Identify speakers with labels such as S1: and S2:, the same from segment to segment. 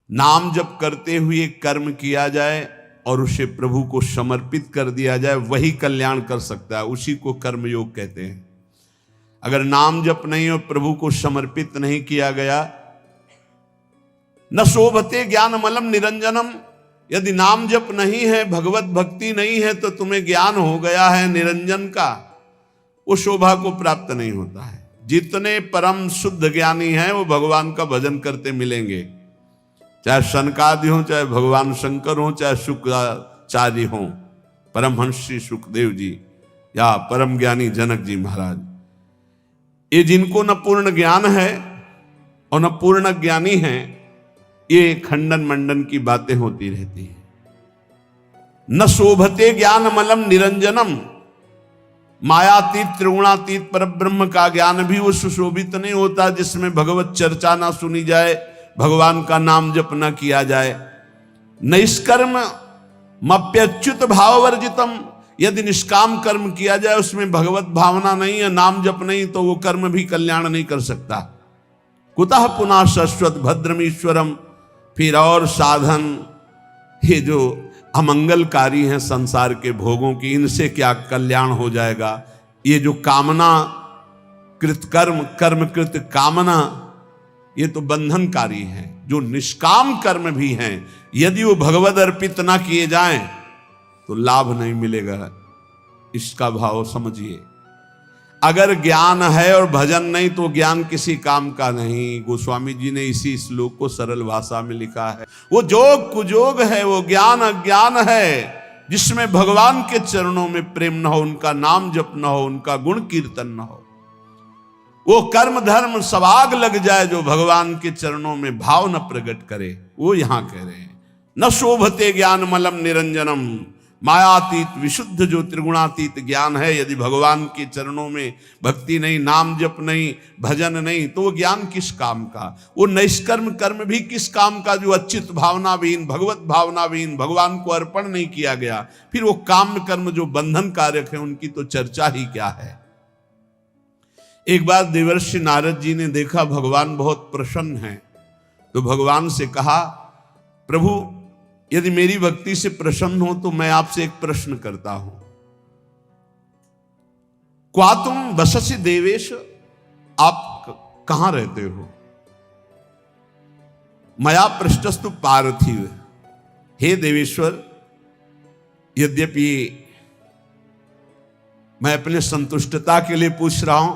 S1: नाम जप करते हुए कर्म किया जाए और उसे प्रभु को समर्पित कर दिया जाए, वही कल्याण कर सकता है, उसी को कर्मयोग कहते हैं। अगर नाम जप नहीं और प्रभु को समर्पित नहीं किया गया, न शोभते ज्ञानमलम निरंजनम, यदि नाम जप नहीं है, भगवत भक्ति नहीं है, तो तुम्हें ज्ञान हो गया है निरंजन का, वो शोभा को प्राप्त नहीं होता है। जितने परम शुद्ध ज्ञानी हैं वो भगवान का भजन करते मिलेंगे, चाहे सनकादि हो, चाहे भगवान शंकर हो, चाहे शुक्राचार्य हो, परमहंस श्री सुखदेव जी या परम ज्ञानी जनक जी महाराज। ये जिनको न पूर्ण ज्ञान है और न पूर्ण ज्ञानी है, ये खंडन मंडन की बातें होती रहती है। न शोभते ज्ञानमलम निरंजनम, मायातीत त्रिगुणातीत पर ब्रह्म का ज्ञान भी वो सुशोभित नहीं होता जिसमें भगवत चर्चा ना सुनी जाए, भगवान का नाम जप न किया जाए। निष्कर्म मप्यच्युत भाववर्जितम, यदि निष्काम कर्म किया जाए उसमें भगवत भावना नहीं है, नाम जप नहीं, तो वो कर्म भी कल्याण नहीं कर सकता। कुतः पुनः शाश्वत भद्रमीश्वरम, फिर और साधन ये जो अमंगलकारी हैं संसार के भोगों की, इनसे क्या कल्याण हो जाएगा। ये जो कामना कृत कर्म, कर्म कृत कामना, ये तो बंधनकारी है। जो निष्काम कर्म भी हैं, यदि वो भगवद अर्पित ना किए जाएं तो लाभ नहीं मिलेगा। इसका भाव समझिए। अगर ज्ञान है और भजन नहीं तो ज्ञान किसी काम का नहीं। गोस्वामी जी ने इसी श्लोक को सरल भाषा में लिखा है। वो जोग कुजोग है, वो ज्ञान अज्ञान है, जिसमें भगवान के चरणों में प्रेम न हो, उनका नाम जप न हो, उनका गुण कीर्तन न हो। वो कर्म धर्म सवाग लग जाए जो भगवान के चरणों में भाव न प्रकट करे, वो यहां कह रहे हैं। न शोभते ज्ञान मलम निरंजनम, मायातीत विशुद्ध जो त्रिगुणातीत ज्ञान है, यदि भगवान के चरणों में भक्ति नहीं, नाम जप नहीं, भजन नहीं, तो वो ज्ञान किस काम का। वो निष्कर्म कर्म भी किस काम का, जो अच्युत भावना विहीन, भगवत भावना विहीन, भगवान को अर्पण नहीं किया गया। फिर वो काम कर्म जो बंधन कारक है, उनकी तो चर्चा ही क्या है। एक बार देवर्षि नारद जी ने देखा भगवान बहुत प्रसन्न हैं, तो भगवान से कहा, प्रभु यदि मेरी भक्ति से प्रसन्न हो तो मैं आपसे एक प्रश्न करता हूं। क्वा तुम वससि देवेश, आप कहां रहते हो। मया पृष्ठस्तु पार्थिव, हे देवेश्वर, यद्यपि मैं अपने संतुष्टता के लिए पूछ रहा हूं,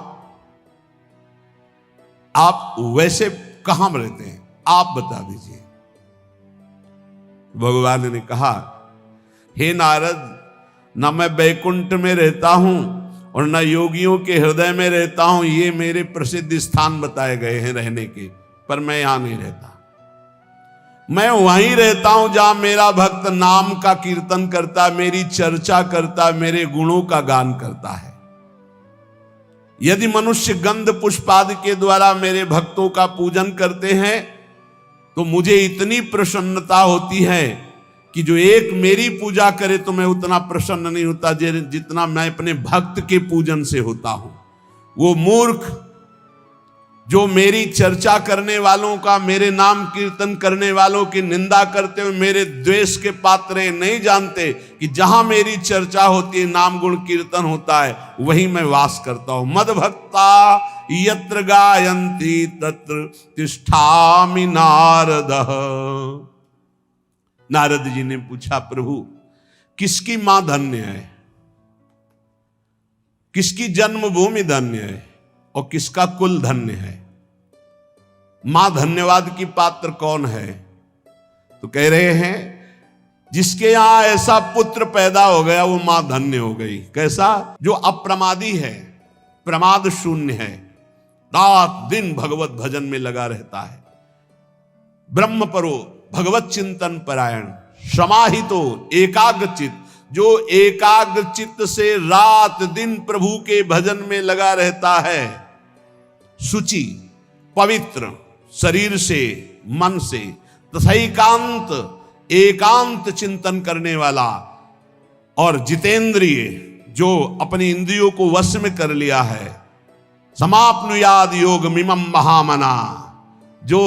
S1: आप वैसे कहां रहते हैं, आप बता दीजिए। भगवान ने कहा, हे नारद, न मैं बैकुंठ में रहता हूं और न योगियों के हृदय में रहता हूं। ये मेरे प्रसिद्ध स्थान बताए गए हैं रहने के, पर मैं यहां नहीं रहता। मैं वहीं रहता हूं जहां मेरा भक्त नाम का कीर्तन करता, मेरी चर्चा करता, मेरे गुणों का गान करता है। यदि मनुष्य गंध पुष्पादि के द्वारा मेरे भक्तों का पूजन करते हैं तो मुझे इतनी प्रसन्नता होती है कि जो एक मेरी पूजा करे तो मैं उतना प्रसन्न नहीं होता जितना मैं अपने भक्त के पूजन से होता हूं। वो मूर्ख जो मेरी चर्चा करने वालों का, मेरे नाम कीर्तन करने वालों की निंदा करते हुए मेरे द्वेष के पात्र नहीं जानते कि जहां मेरी चर्चा होती है, नाम गुण कीर्तन होता है, वहीं मैं वास करता हूं। मद भक्ता यत्र गायन्ति तत्र तिष्ठामि नारद। नारद जी ने पूछा, प्रभु किसकी मां धन्य है, किसकी जन्मभूमि धन्य है और किसका कुल धन्य है। मां धन्यवाद की पात्र कौन है। तो कह रहे हैं, जिसके यहां ऐसा पुत्र पैदा हो गया वो मां धन्य हो गई। कैसा, जो अप्रमादी है, प्रमाद शून्य है, रात दिन भगवत भजन में लगा रहता है, ब्रह्म परो भगवत चिंतन परायण, समाहितो एकाग्र चित्त, जो एकाग्र चित्त से रात दिन प्रभु के भजन में लगा रहता है, शुचि पवित्र शरीर से मन से, तथैकांत एकांत चिंतन करने वाला, और जितेंद्रिय जो अपनी इंद्रियों को वश में कर लिया है, समाप्नुयाद योग मिमम महामना, जो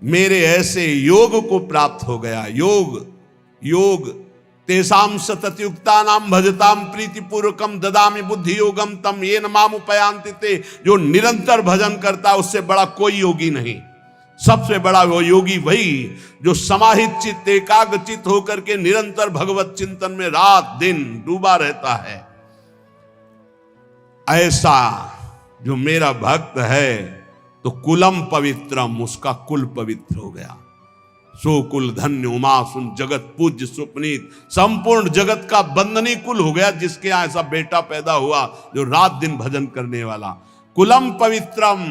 S1: मेरे ऐसे योग को प्राप्त हो गया। योग तेसाम सततयुक्ता नाम भजताम प्रीतिपूर्वकम ददामि बुद्धि योगम तम ये नमाम उपयांति ते। जो निरंतर भजन करता है उससे बड़ा कोई योगी नहीं। सबसे बड़ा वो योगी वही जो समाहित चित्त एकाग्र चित्त होकर के निरंतर भगवत चिंतन में रात दिन डूबा रहता है। ऐसा जो मेरा भक्त है तो कुलम पवित्रम, उसका कुल पवित्र हो गया। सो कुल धन्य उमा सुन जगत पूज्य सुपनीत, संपूर्ण जगत का बंदनी कुल हो गया जिसके यहां ऐसा बेटा पैदा हुआ जो रात दिन भजन करने वाला। कुलम पवित्रम,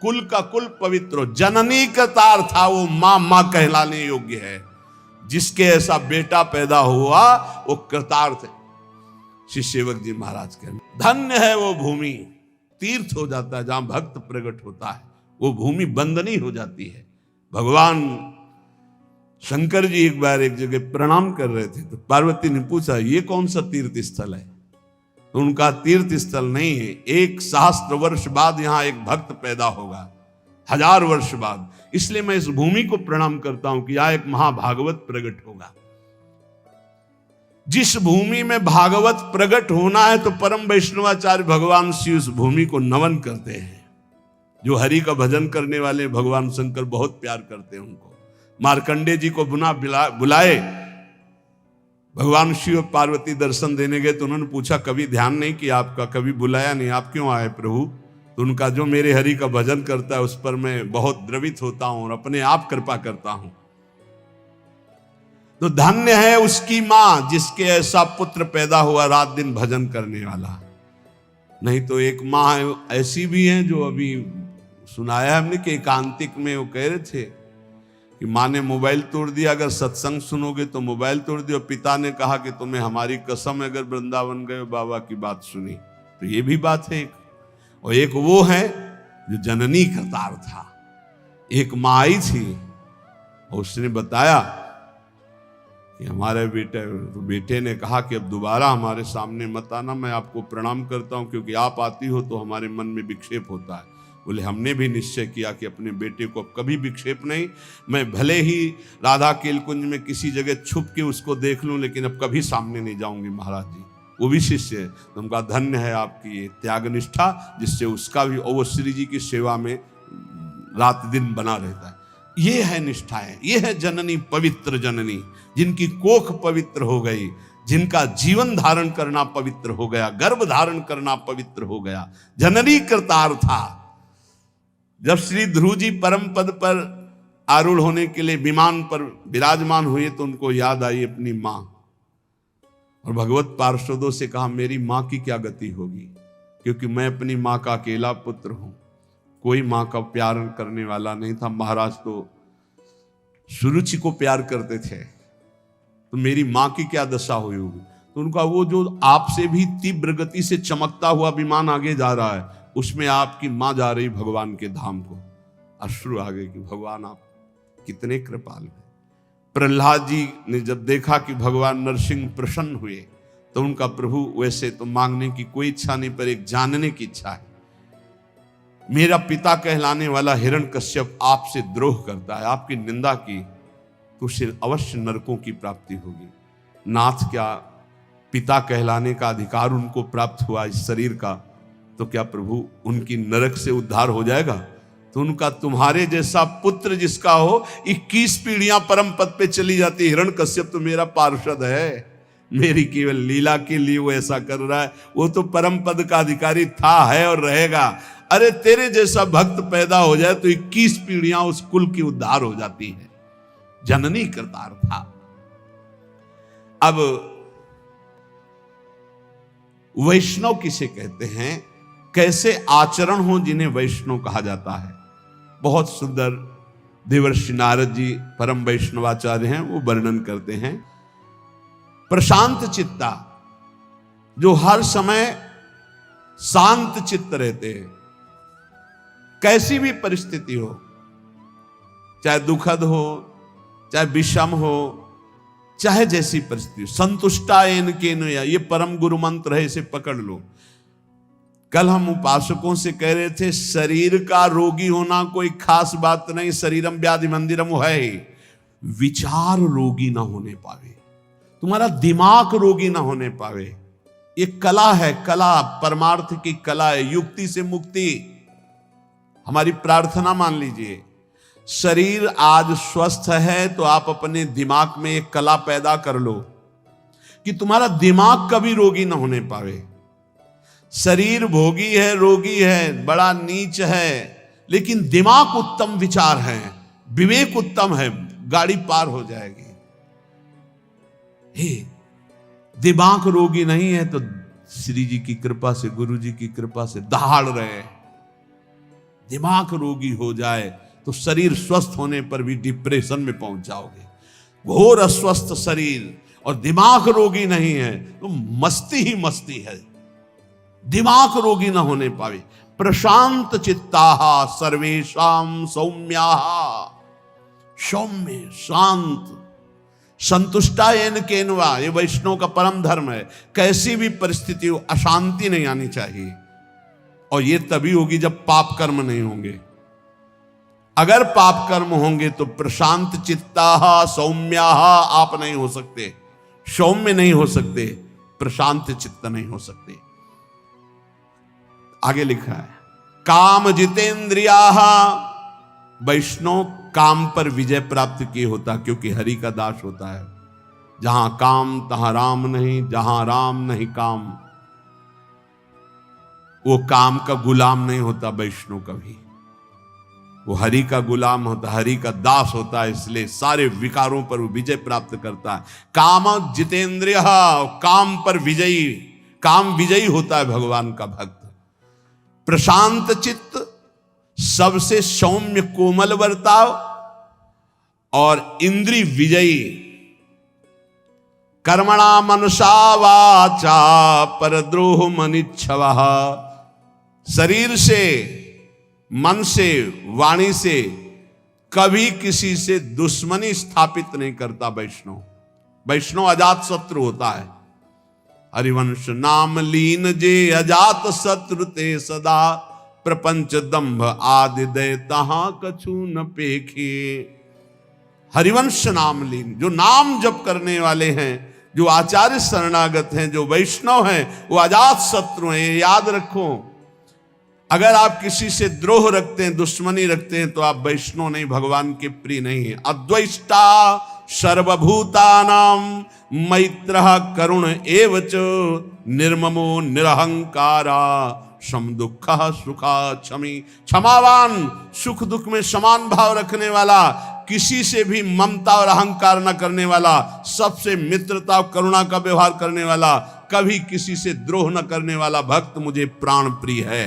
S1: कुल का कुल पवित्र। जननी का तार था, वो मां कहलाने योग्य है। जिसके ऐसा बेटा पैदा हुआ वो कृतार्थ है। श्री सेवक जी महाराज के धन्य है वो भूमि, तीर्थ हो जाता है जहां भक्त प्रकट होता है, वो भूमि बंदनी हो जाती है। भगवान शंकर जी एक बार एक जगह प्रणाम कर रहे थे तो पार्वती ने पूछा ये कौन सा तीर्थ स्थल है? तो उनका तीर्थ स्थल नहीं है, 1 सहस्त्र वर्ष बाद यहां एक भक्त पैदा होगा, 1000 वर्ष बाद। इसलिए मैं इस भूमि को प्रणाम करता हूं कि यहां एक महाभागवत प्रकट होगा। जिस भूमि में भागवत प्रकट होना है तो परम वैष्णवाचार्य भगवान शिव उस भूमि को नमन करते हैं। जो हरि का भजन करने वाले भगवान शंकर बहुत प्यार करते हैं उनको। मार्कंडे जी को बुलाए, भगवान शिव पार्वती दर्शन देने गए तो उन्होंने पूछा कभी ध्यान नहीं किया आपका, कभी बुलाया नहीं, आप क्यों आए प्रभु? तो उनका जो मेरे हरि का भजन करता है उस पर मैं बहुत द्रवित होता हूं और अपने आप कृपा करता हूं। तो धन्य है उसकी मां जिसके ऐसा पुत्र पैदा हुआ रात दिन भजन करने वाला। नहीं तो एक मां ऐसी भी है जो अभी सुनाया हमने कि एकांतिक में वो कह रहे थे कि माँ ने मोबाइल तोड़ दिया, अगर सत्संग सुनोगे तो मोबाइल तोड़ दिया। पिता ने कहा कि तुम्हें हमारी कसम अगर वृंदावन गए बाबा की बात सुनी। तो ये भी बात है एक। और एक वो है जो जननी करतार था। एक माँ आई थी और उसने बताया कि हमारे बेटे ने कहा कि अब दोबारा हमारे सामने मत आना, मैं आपको प्रणाम करता हूं क्योंकि आप आती हो तो हमारे मन में विक्षेप होता है। बोले हमने भी निश्चय किया कि अपने बेटे को अब कभी विक्षेप नहीं, मैं भले ही राधा केलकुंज में किसी जगह छुप के उसको देख लूं लेकिन अब कभी सामने नहीं जाऊंगी महाराज जी। वो भी शिष्य है तो उनका धन्य है आपकी ये त्याग निष्ठा जिससे उसका भी और वो श्री जी की सेवा में रात दिन बना रहता है। ये है निष्ठाएं, ये है जननी पवित्र जननी जिनकी कोख पवित्र हो गई, जिनका जीवन धारण करना पवित्र हो गया, गर्भ धारण करना पवित्र हो गया। जननी करतार था। जब श्री ध्रुव जी परम पद पर आरूढ़ होने के लिए विमान पर विराजमान हुए तो उनको याद आई अपनी मां और भगवत पार्षदों से कहा मेरी मां की क्या गति होगी, क्योंकि मैं अपनी मां का अकेला पुत्र हूं, कोई मां का प्यार करने वाला नहीं था। महाराज तो सुरुचि को प्यार करते थे, तो मेरी मां की क्या दशा हुई होगी। तो उनका वो जो आपसे भी तीव्र गति से चमकता हुआ विमान आगे जा रहा है उसमें आपकी मां जा रही भगवान के धाम को। अश्रु आ गए कि भगवान आप कितने कृपालु हैं। प्रहलाद जी ने जब देखा कि भगवान नरसिंह प्रसन्न हुए तो उनका प्रभु वैसे तो मांगने की कोई इच्छा नहीं पर एक जानने की इच्छा है। मेरा पिता कहलाने वाला हिरण्यकश्यप आपसे द्रोह करता है, आपकी निंदा की तो उसे अवश्य नरकों की प्राप्ति होगी। नाथ क्या पिता कहलाने का अधिकार उनको प्राप्त हुआ इस शरीर का, तो क्या प्रभु उनकी नरक से उद्धार हो जाएगा? तो उनका तुम्हारे जैसा पुत्र जिसका हो 21 पीढ़ियां परम पद पे चली जाती। हिरण्यकश्यप तो मेरा पार्षद है, मेरी केवल लीला के लिए वो ऐसा कर रहा है, वो तो परम पद का अधिकारी था, है और रहेगा। अरे तेरे जैसा भक्त पैदा हो जाए तो 21 पीढ़ियां उस कुल की उद्धार हो जाती है। जननी करतार था। अब वैष्णव किसे कहते हैं, कैसे आचरण हो जिन्हें वैष्णव कहा जाता है। बहुत सुंदर देवर्षि नारद जी परम वैष्णवाचार्य हैं, वो वर्णन करते हैं। प्रशांत चित्ता, जो हर समय शांत चित्त रहते हैं, कैसी भी परिस्थिति हो, चाहे दुखद हो, चाहे विषम हो, चाहे जैसी परिस्थिति हो। संतुष्टा एन केन, ये परम गुरु मंत्र है, इसे पकड़ लो। कल हम उपासकों से कह रहे थे शरीर का रोगी होना कोई खास बात नहीं, शरीरम व्याधि मंदिरम है, विचार रोगी ना होने पावे, तुम्हारा दिमाग रोगी ना होने पावे। ये कला है, कला परमार्थ की कला है, युक्ति से मुक्ति। हमारी प्रार्थना मान लीजिए, शरीर आज स्वस्थ है तो आप अपने दिमाग में एक कला पैदा कर लो कि तुम्हारा दिमाग कभी रोगी ना होने पावे। शरीर भोगी है, रोगी है, बड़ा नीच है, लेकिन दिमाग उत्तम विचार है, विवेक उत्तम है, गाड़ी पार हो जाएगी। हे, दिमाग रोगी नहीं है तो श्री जी की कृपा से, गुरु जी की कृपा से दहाड़ रहे। दिमाग रोगी हो जाए तो शरीर स्वस्थ होने पर भी डिप्रेशन में पहुंच जाओगे। घोर अस्वस्थ शरीर और दिमाग रोगी नहीं है तो मस्ती ही मस्ती है। दिमाग रोगी ना होने पावे। प्रशांत चित्ताः सर्वेषां सौम्याः, सौम्य शांत, संतुष्टा येन केनवा, ये वैष्णव का परम धर्म है। कैसी भी परिस्थिति हो अशांति नहीं आनी चाहिए, और ये तभी होगी जब पाप कर्म नहीं होंगे। अगर पाप कर्म होंगे तो प्रशांत चित्ताः सौम्याः आप नहीं हो सकते, सौम्य नहीं हो सकते, प्रशांत चित्त नहीं हो सकते। आगे लिखा है काम जितेंद्रियाः, वैष्णव काम पर विजय प्राप्त किए होता, क्योंकि हरि का दास होता है। जहां काम तहां राम नहीं, जहां राम नहीं काम। वो काम का गुलाम नहीं होता वैष्णव कभी, वो हरि का गुलाम होता, हरि का दास होता है, इसलिए सारे विकारों पर वो विजय प्राप्त करता है। काम जितेंद्रिय, काम पर विजयी, काम विजयी होता है भगवान का भक्त। प्रशांत चित्त, सबसे सौम्य कोमल बर्ताव, और इंद्रिय विजयी। कर्मणा मनसा वाचा परद्रोह मनिच्छवः, शरीर से, मन से, वाणी से कभी किसी से दुश्मनी स्थापित नहीं करता वैष्णव। वैष्णव अजात शत्रु होता है। हरिवंश नाम लीन जे अजात शत्रु ते सदा, प्रपंच दंभ आदि दय तहां कछु न पेखे। हरिवंश नाम लीन, जो नाम जप करने वाले हैं, जो आचार्य शरणागत हैं, जो वैष्णव हैं, वो अजात शत्रु हैं। याद रखो, अगर आप किसी से द्रोह रखते हैं, दुश्मनी रखते हैं, तो आप वैष्णव नहीं, भगवान के प्रिय नहीं है। अद्वैष्टा सर्वभूतानां मैत्रः करुण एवच, निर्ममो निरहंकारा सम दुःखः सुखा क्षमी। क्षमावान, सुख दुख में समान भाव रखने वाला, किसी से भी ममता और अहंकार न करने वाला, सबसे मित्रता और करुणा का व्यवहार करने वाला, कभी किसी से द्रोह न करने वाला भक्त मुझे प्राण प्रिय है।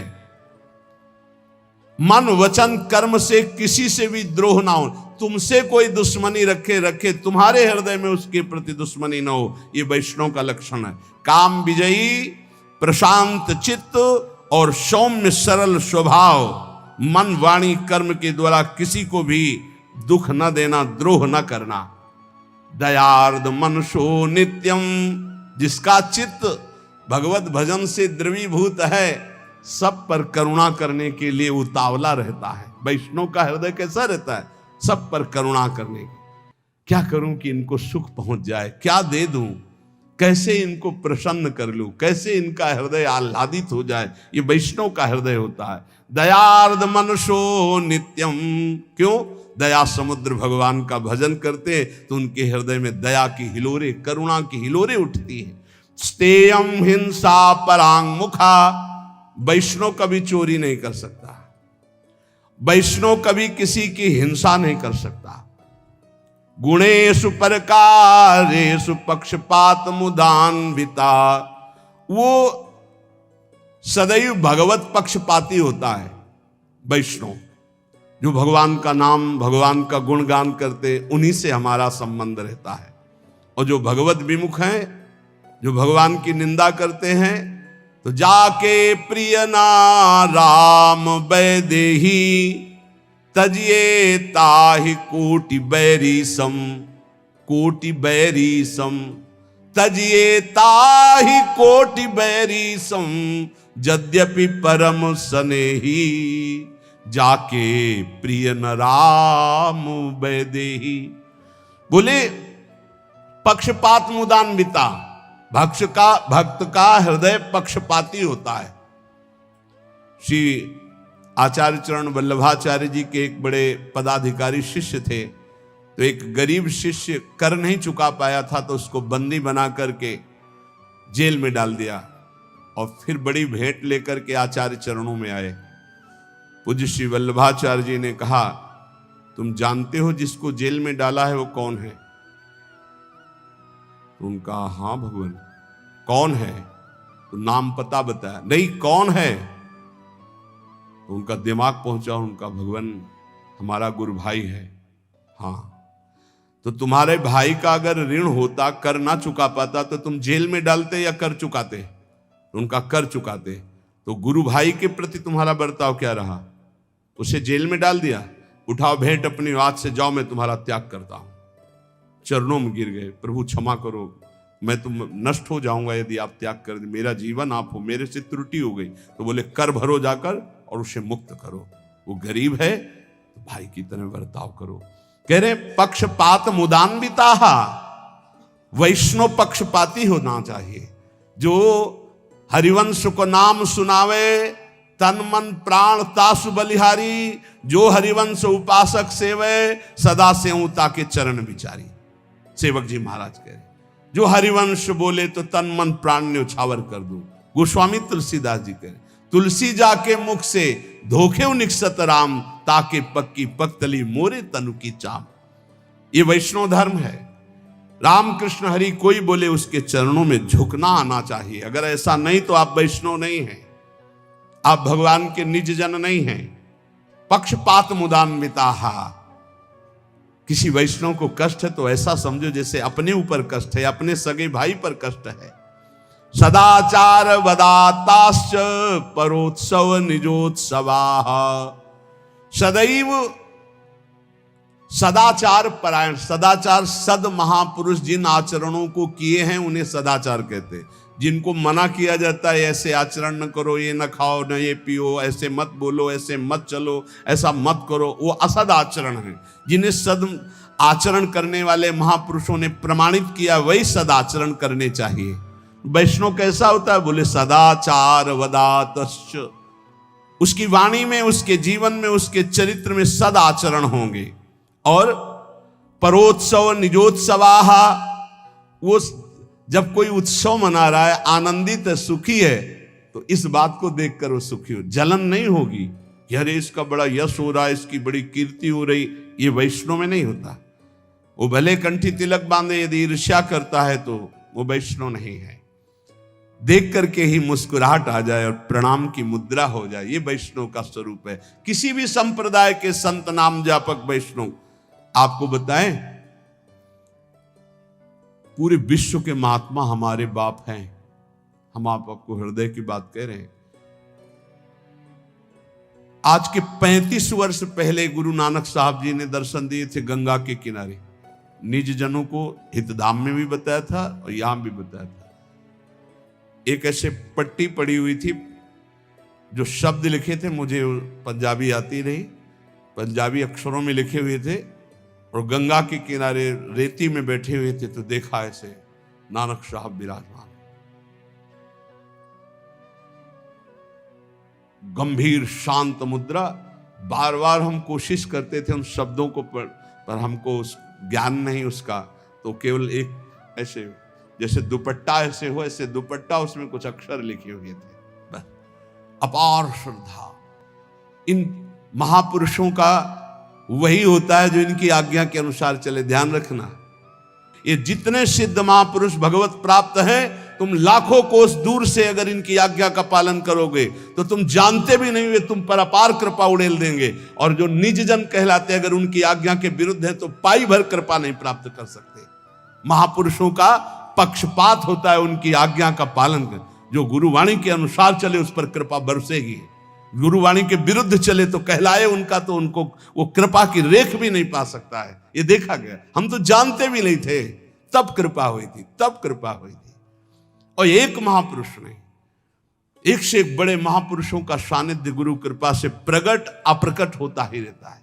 S1: मन वचन कर्म से किसी से भी द्रोह ना हो। तुमसे कोई दुश्मनी रखे, तुम्हारे हृदय में उसके प्रति दुश्मनी ना हो, ये वैष्णव का लक्षण है। काम विजयी, प्रशांत चित्त और सौम्य सरल स्वभाव, मन वाणी कर्म के द्वारा किसी को भी दुख न देना, द्रोह न करना। दयार्द मनसो नित्यम, जिसका चित्त भगवत भजन से द्रवीभूत है, सब पर करुणा करने के लिए उतावला रहता है। वैष्णव का हृदय कैसा रहता है? सब पर करुणा करने की। क्या करूं कि इनको सुख पहुंच जाए, क्या दे दूं, कैसे इनको प्रसन्न कर लूं, कैसे इनका हृदय आह्लादित हो जाए, ये वैष्णव का हृदय होता है। दयार्द मनसो नित्यम, क्यों? दया समुद्र भगवान का भजन करते तो उनके हृदय में दया की हिलोरे, करुणा की हिलोरे उठती है। स्तेयम हिंसा परांग मुखा, वैष्णव कभी चोरी नहीं कर सकता, वैष्णव कभी किसी की हिंसा नहीं कर सकता। गुणेषु परकारेषु पक्षपात मुदान्विता, वो सदैव भगवत पक्षपाती होता है वैष्णव। जो भगवान का नाम, भगवान का गुणगान करते, उन्हीं से हमारा संबंध रहता है। और जो भगवत विमुख हैं, जो भगवान की निंदा करते हैं, तो जाके प्रिय ना राम वैदेही, तजिए ताहि कोटि बैरी सम, कोटि बैरी सम, तजिए ताहि कोटि बैरी सम, यद्यपि परम स्नेही, जाके प्रिय न राम वैदेही। बोले पक्षपात मुदान्विता, भक्त का हृदय पक्षपाती होता है। श्री आचार्य चरण वल्लभाचार्य जी के एक बड़े पदाधिकारी शिष्य थे, तो एक गरीब शिष्य कर नहीं चुका पाया था, तो उसको बंदी बना करके जेल में डाल दिया और फिर बड़ी भेंट लेकर के आचार्य चरणों में आए। पूज्य श्री वल्लभाचार्य जी ने कहा, तुम जानते हो जिसको जेल में डाला है वो कौन है? तो उनका हाँ भगवान। कौन है? तो नाम पता बताया। नहीं, कौन है? तो उनका दिमाग पहुंचा, उनका भगवान हमारा गुरु भाई है। हाँ, तो तुम्हारे भाई का अगर ऋण होता, कर ना चुका पाता, तो तुम जेल में डालते या कर चुकाते? तो उनका कर चुकाते। तो गुरु भाई के प्रति तुम्हारा बर्ताव क्या रहा? उसे जेल में डाल दिया। उठाओ भेंट अपनी, आज से जाओ, मैं तुम्हारा त्याग करता हूं। चरणों में गिर गए, प्रभु क्षमा करो, मैं तुम नष्ट हो जाऊंगा यदि आप त्याग कर दे, मेरा जीवन आप हो, मेरे से त्रुटि हो गई। तो बोले कर भरो जाकर और उसे मुक्त करो। वो गरीब है तो भाई की तरह बर्ताव करो। कह रहे पक्षपात मुदान्विता, वैष्णव पक्षपाती होना चाहिए। जो हरिवंश को नाम सुनावे, तन मन प्राण तासु बलिहारी। जो हरिवंश उपासक सेवे, सदा सेवता के चरण विचारी। सेवक जी महाराज कह रहे, जो हरिवंश बोले तो तन मन प्राण न्योछावर कर दूं। गोस्वामी तुलसीदास जी कह रहे, तुलसी जाके मुख से धोखे निकसत राम, ताके पक्की पक्तली मोरे तनु की चाम। ये वैष्णव धर्म है। राम कृष्ण हरि कोई बोले उसके चरणों में झुकना आना चाहिए। अगर ऐसा नहीं तो आप वैष्णव नहीं हैं, आप भगवान के निज जन नहीं हैं। पक्षपात मुदान्विता, किसी वैष्णव को कष्ट है तो ऐसा समझो जैसे अपने ऊपर कष्ट है, अपने सगे भाई पर कष्ट है। सदाचार वदाताश्च परोत्सव निजोत्सवाः। सदैव सदाचार परायण, सदाचार सद महापुरुष जिन आचरणों को किए हैं उन्हें सदाचार कहते हैं। जिनको मना किया जाता है ऐसे आचरण न करो, ये न खाओ, न ये पियो, ऐसे मत बोलो, ऐसे मत चलो, ऐसा मत करो, वो असद आचरण है। जिन्हें सद आचरण करने वाले महापुरुषों ने प्रमाणित किया वही सदाचरण करने चाहिए। वैष्णव कैसा होता है? बोले सदाचार वदातश्च। उसकी वाणी में, उसके जीवन में, उसके चरित्र में सदाचरण होंगे। और परोत्सव निजोत्सवाः, वो जब कोई उत्सव मना रहा है, आनंदित है, सुखी है, तो इस बात को देखकर वो सुखी हो, जलन नहीं होगी कि अरे इसका बड़ा यश हो रहा है, इसकी बड़ी कीर्ति हो रही। ये वैष्णव में नहीं होता। वो भले कंठी तिलक बांधे, यदि ईर्ष्या करता है तो वो वैष्णव नहीं है। देख करके ही मुस्कुराहट आ जाए और प्रणाम की मुद्रा हो जाए, ये वैष्णव का स्वरूप है। किसी भी संप्रदाय के संत नाम जापक वैष्णव आपको बताएं, पूरे विश्व के महात्मा हमारे बाप हैं। हम आपको हृदय की बात कह रहे हैं। आज के 35 वर्ष पहले गुरु नानक साहब जी ने दर्शन दिए थे गंगा के किनारे। निज जनों को हितधाम में भी बताया था और यहां भी बताया था। एक ऐसे पट्टी पड़ी हुई थी, जो शब्द लिखे थे, मुझे पंजाबी आती नहीं, पंजाबी अक्षरों में लिखे हुए थे, और गंगा के किनारे रेती में बैठे हुए थे। तो देखा ऐसे नानक साहब विराजमान, गंभीर शांत मुद्रा। बार बार हम कोशिश करते थे उन शब्दों को पर हमको उस ज्ञान नहीं उसका, तो केवल एक ऐसे जैसे दुपट्टा ऐसे हो, ऐसे दुपट्टा, उसमें कुछ अक्षर लिखे हुए थे। बस अपार श्रद्धा। इन महापुरुषों का वही होता है जो इनकी आज्ञा के अनुसार चले। ध्यान रखना, ये जितने सिद्ध महापुरुष भगवत प्राप्त हैं, तुम लाखों कोस दूर से अगर इनकी आज्ञा का पालन करोगे तो तुम जानते भी नहीं वे तुम पर अपार कृपा उड़ेल देंगे। और जो निज जन कहलाते, अगर उनकी आज्ञा के विरुद्ध है तो पाई भर कृपा नहीं प्राप्त कर सकते। महापुरुषों का पक्षपात होता है, उनकी आज्ञा का पालन कर। जो गुरुवाणी के अनुसार चले उस पर कृपा बरसेगी, गुरुवाणी के विरुद्ध चले तो कहलाए उनका, तो उनको वो कृपा की रेख भी नहीं पा सकता है। ये देखा गया। हम तो जानते भी नहीं थे, तब कृपा हुई थी, तब कृपा हुई थी। और एक महापुरुष ने एक से एक बड़े महापुरुषों का सानिध्य गुरु कृपा से प्रकट अप्रकट होता ही रहता है।